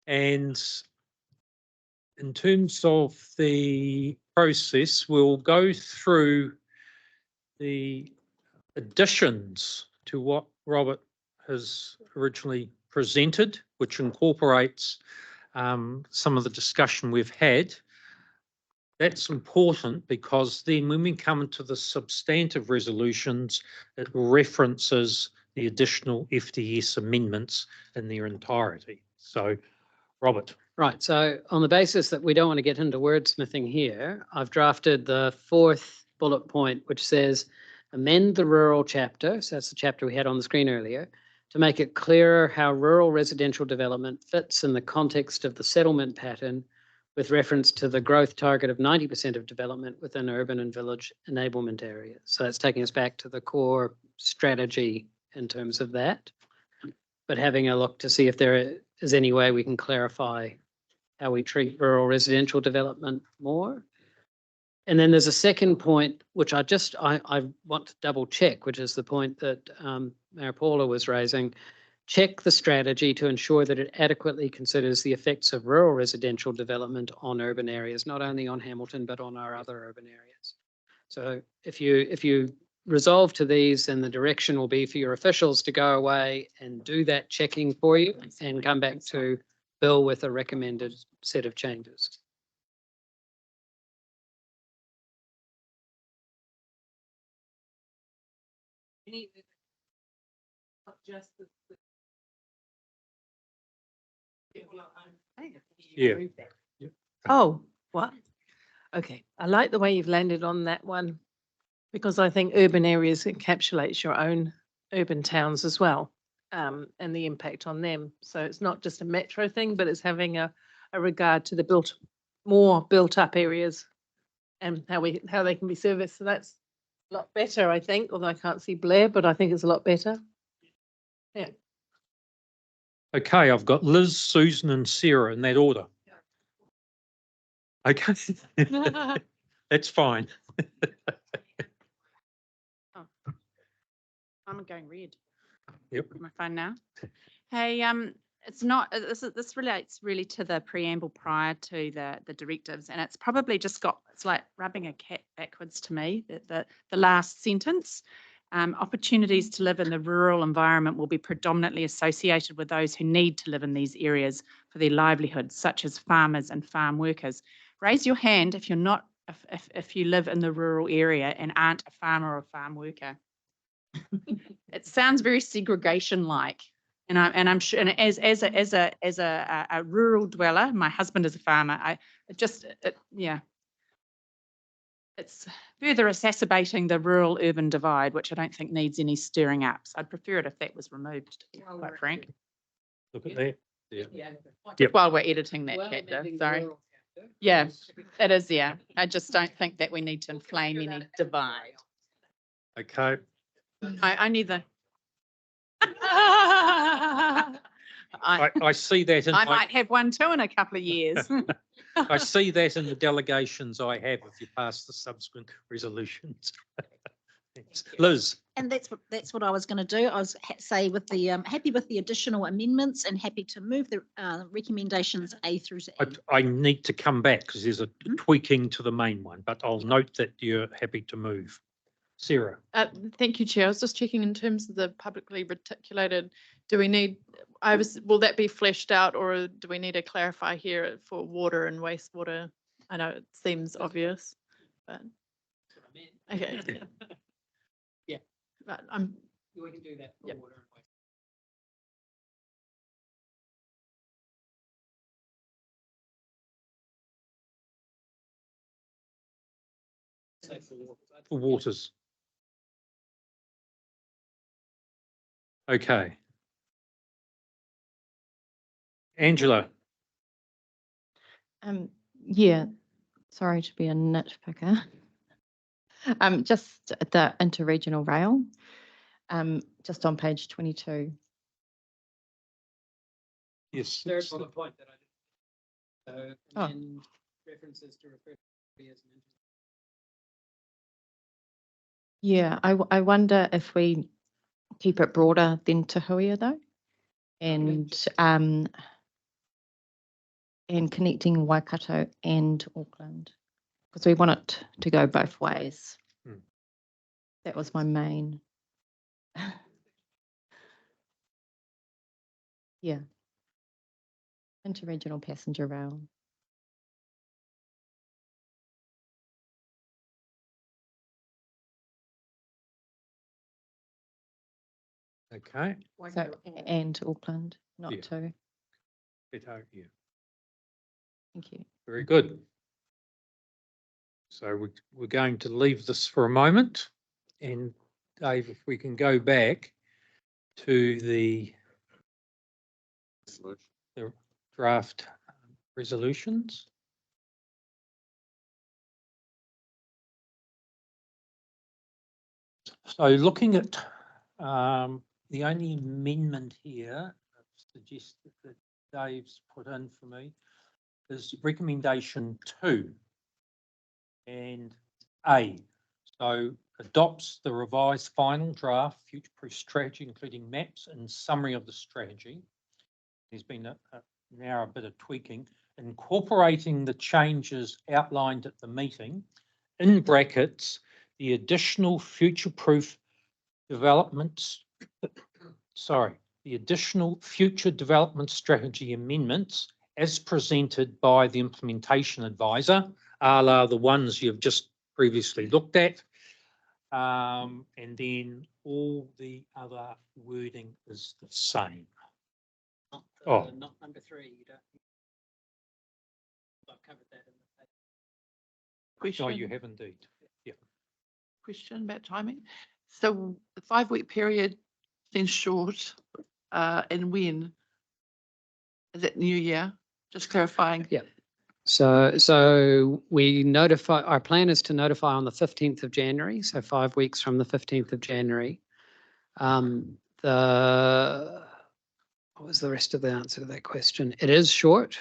And in terms of the process, we'll go through the additions to what Robert has originally presented, which incorporates some of the discussion we've had. That's important because then when we come into the substantive resolutions, it references the additional FDS amendments in their entirety. So, Robert. Right. So on the basis that we don't want to get into wordsmithing here, I've drafted the 4th bullet point, which says amend the rural chapter. So that's the chapter we had on the screen earlier, to make it clearer how rural residential development fits in the context of the settlement pattern with reference to the growth target of 90% of development within urban and village enablement areas. So that's taking us back to the core strategy in terms of that, but having a look to see if there is any way we can clarify how we treat rural residential development more. And then there's a second point, which I want to double check, which is the point that Mayor Paula was raising. Check the strategy to ensure that it adequately considers the effects of rural residential development on urban areas, not only on Hamilton, but on our other urban areas. So if you resolve to these, then the direction will be for your officials to go away and do that checking for you and come back to Bill with a recommended set of changes. Yeah. Oh, what? Okay. I like the way you've landed on that one because I think urban areas encapsulates your own urban towns as well, and the impact on them. So it's not just a metro thing, but it's having a regard to the more built up areas and how they can be serviced. So that's a lot better, I think, although I can't see Blair, but I think it's a lot better. Yeah. Okay, I've got Liz, Susan and Sarah in that order. Okay, that's fine. Oh. I'm going red. Yep. Am I fine now? Hey, it's not. This relates really to the preamble prior to the directives, and it's probably just it's like rubbing a cat backwards to me. The last sentence. Opportunities to live in the rural environment will be predominantly associated with those who need to live in these areas for their livelihoods, such as farmers and farm workers. Raise your hand if you're not, if you live in the rural area and aren't a farmer or farm worker. It sounds very segregation-like, and I'm sure. And as a rural dweller, my husband is a farmer. Yeah. It's further exacerbating the rural-urban divide, which I don't think needs any stirring up. So I'd prefer it if that was removed, to be quite frank. Look at that. Yeah. Yep. While we're editing that chapter, sorry. Yeah, it is, yeah. I just don't think that we need to inflame any divide. Okay. I neither. I see that in I might have one too in a couple of years. I see that in the delegations I have if you pass the subsequent resolutions. Liz. And that's what I was going to do. I was say with the happy with the additional amendments and happy to move the recommendations A through to E. I need to come back because there's a tweaking to the main one, but I'll note that you're happy to move. Sarah. Thank you, Chair. I was just checking in terms of the publicly reticulated. Do we need? Will that be fleshed out, or do we need to clarify here for water and wastewater? I know it seems obvious, but okay. Yeah, but we can do that for water and waste. For waters. Okay. Angela. Yeah, sorry to be a nitpicker. Just the interregional rail, just on page 22. Yes. Third bullet point that I did. And references to refer to as an Yeah, I wonder if we keep it broader than Tahuia though, and and connecting Waikato and Auckland, because we want it to go both ways. Hmm. That was my main. Yeah. Interregional passenger rail. Okay. So, and Auckland, not Yeah. two. Yeah. Thank you. Very good. So we're going to leave this for a moment. And Dave, if we can go back to the draft resolutions. So looking at the only amendment here suggested that Dave's put in for me is recommendation 2 and A. So adopts the revised final draft future-proof strategy, including maps and summary of the strategy. There's been now a bit of tweaking, incorporating the changes outlined at the meeting, in brackets, the additional future-proof developments, the additional future development strategy amendments as presented by the implementation advisor, a la the ones you've just previously looked at. And then all the other wording is the same. Not number 3. You don't. I've covered that in the paper. Question. Oh, you have indeed. Yeah. Question about timing. So the 5-week period seems short, and when? Is it New Year? Just clarifying. Yeah. So we notify, our plan is to notify on the 15th of January, so 5 weeks from the 15th of January. What was the rest of the answer to that question? It is short.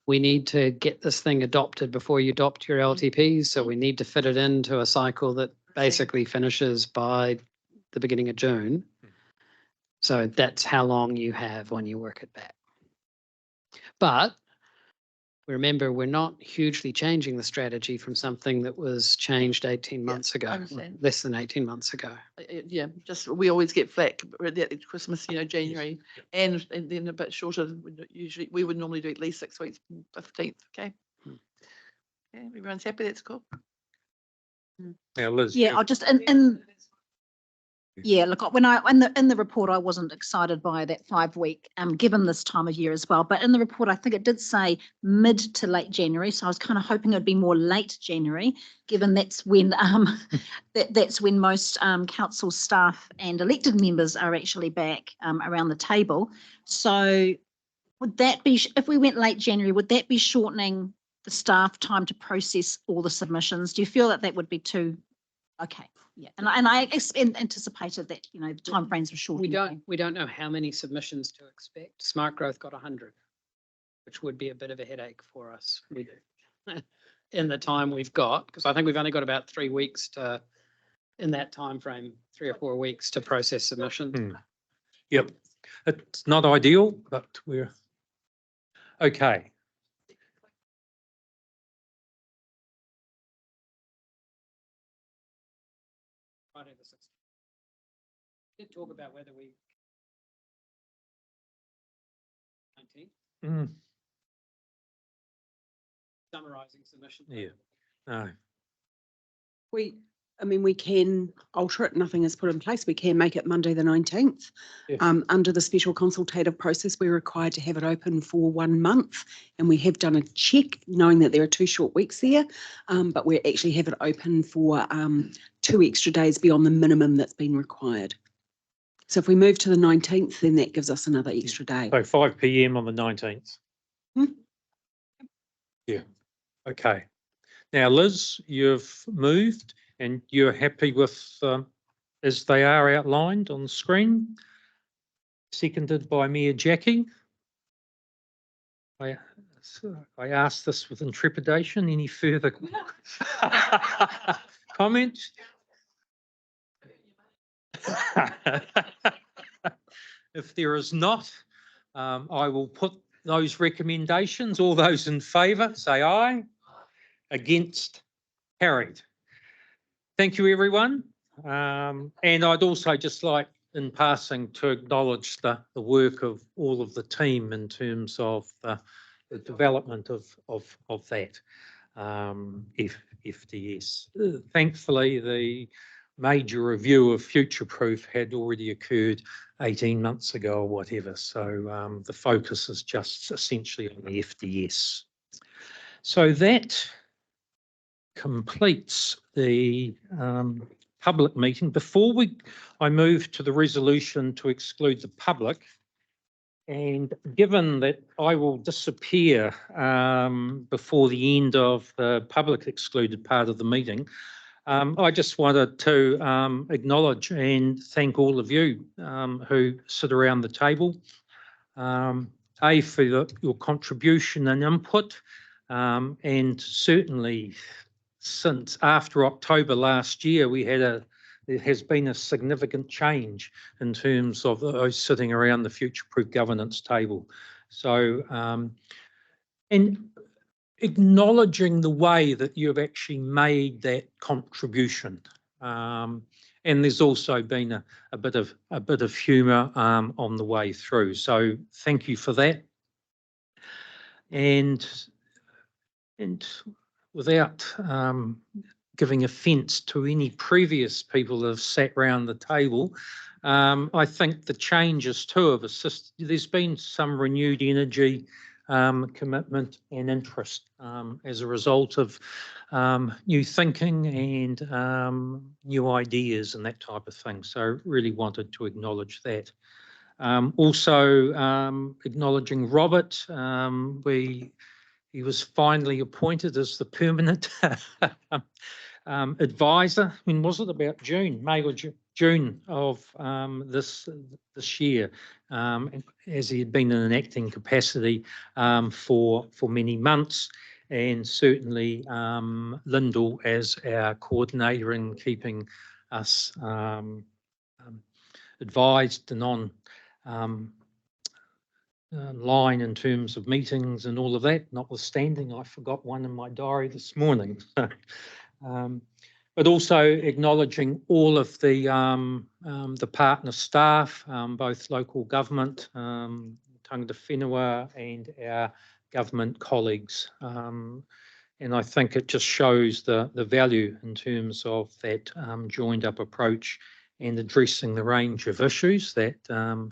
We need to get this thing adopted before you adopt your LTPs, so we need to fit it into a cycle that basically finishes by the beginning of June. So that's how long you have when you work it back. But remember, we're not hugely changing the strategy from something that was changed 18 months ago, I understand. less than 18 months ago. Yeah, just we always get flack at Christmas, January, and then a bit shorter. Usually, we would normally do at least 6 weeks, 15th. Okay. Okay, everyone's happy. That's cool. Now, Liz. Yeah, I'll just, yeah, look, when in the report, I wasn't excited by that 5-week, given this time of year as well. But in the report, I think it did say mid to late January. So I was kind of hoping it'd be more late January, given that's when that's when most council staff and elected members are actually back around the table. So would that be, if we went late January, would that be shortening the staff time to process all the submissions? Do you feel that would be too? Okay. Yeah, and I anticipated that, the timeframes were short. We don't know how many submissions to expect. Smart Growth got 100, which would be a bit of a headache for us in the time we've got, because I think we've only got about 3 weeks in that time frame, 3 or 4 weeks to process submissions. Yep, it's not ideal, but we're okay. Friday the 16th. Did talk about whether we 19th summarising submissions. Yeah. No. We can alter it. Nothing is put in place. We can make it Monday the 19th. Under the special consultative process, we're required to have it open for 1 month, and we have done a check knowing that there are 2 short weeks there, but we actually have it open for 2 extra days beyond the minimum that's been required. So if we move to the 19th, then that gives us another extra day. So 5 p.m. on the 19th. Yeah. Okay. Now, Liz, you've moved and you're happy with as they are outlined on the screen. Seconded by Mayor Jackie. I asked this with intrepidation. Any further comments? If there is not, I will put those recommendations? All those in favour, say aye. Against, carried. Thank you, everyone. And I'd also just like, in passing, to acknowledge the work of all of the team in terms of the development of that FDS. Thankfully, the major review of Future Proof had already occurred 18 months ago or whatever. So the focus is just essentially on the FDS. So that completes the public meeting. Before I move to the resolution to exclude the public, and given that I will disappear before the end of the public excluded part of the meeting, I just wanted to acknowledge and thank all of you who sit around the table, for your contribution and input, and certainly since after October last year, there has been a significant change in terms of those sitting around the future-proof governance table. So, and acknowledging the way that you've actually made that contribution. And there's also been a bit of humour on the way through. So thank you for that. And without giving offence to any previous people that have sat round the table, I think the changes too have assisted. There's been some renewed energy, commitment and interest as a result of new thinking and new ideas and that type of thing. So really wanted to acknowledge that. Also acknowledging Robert, he was finally appointed as the permanent advisor. When was it? About June, May or June of this year, as he had been in an acting capacity for many months, and certainly Lyndall as our coordinator in keeping us advised and on line in terms of meetings and all of that, notwithstanding I forgot one in my diary this morning. But also acknowledging all of the partner staff, both local government, tangata whenua, and our government colleagues. And I think it just shows the value in terms of that joined up approach and addressing the range of issues that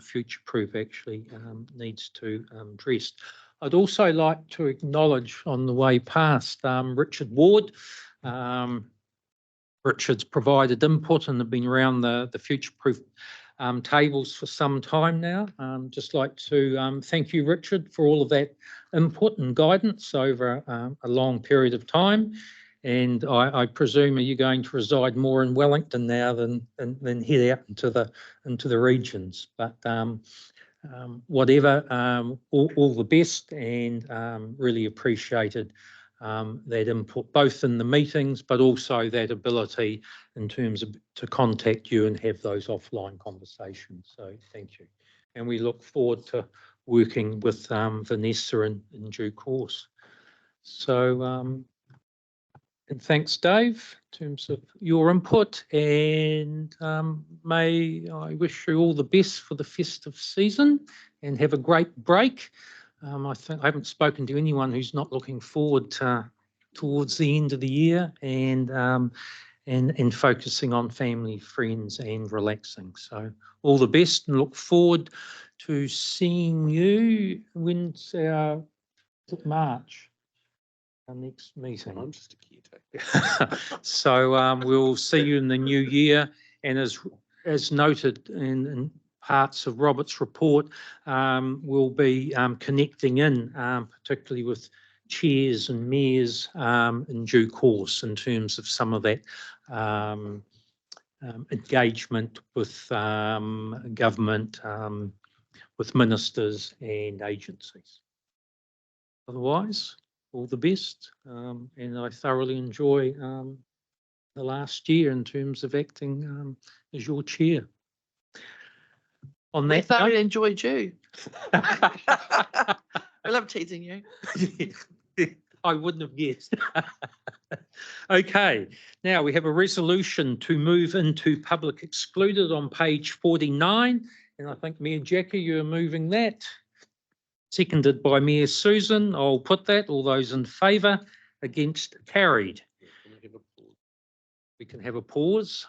Future Proof actually needs to address. I'd also like to acknowledge on the way past Richard Ward. Richard's provided input and have been around the Future Proof tables for some time now. Just like to thank you, Richard, for all of that input and guidance over a long period of time. And I presume, are you going to reside more in Wellington now than head out into the regions? But whatever, all the best, and really appreciated that input, both in the meetings, but also that ability in terms of to contact you and have those offline conversations. So thank you. And we look forward to working with Vanessa in due course. So, and thanks, Dave, in terms of your input, and may I wish you all the best for the festive season and have a great break. I think I haven't spoken to anyone who's not looking forward towards the end of the year and focusing on family, friends and relaxing. So all the best, and look forward to seeing you. When's our March? Our next meeting. I'm just a caretaker. So we'll see you in the new year, and as noted in parts of Robert's report, we'll be connecting in, particularly with chairs and mayors in due course, in terms of some of that engagement with government, with ministers and agencies. Otherwise, all the best, and I thoroughly enjoy the last year in terms of acting as your chair. On that, I thoroughly enjoyed you. I love teasing you. I wouldn't have guessed. Okay, now we have a resolution to move into public excluded on page 49. And I think Mayor Jackie, you're moving that. Seconded by Mayor Susan. I'll put that. All those in favour, against, carried. We can have a pause.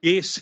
Yes.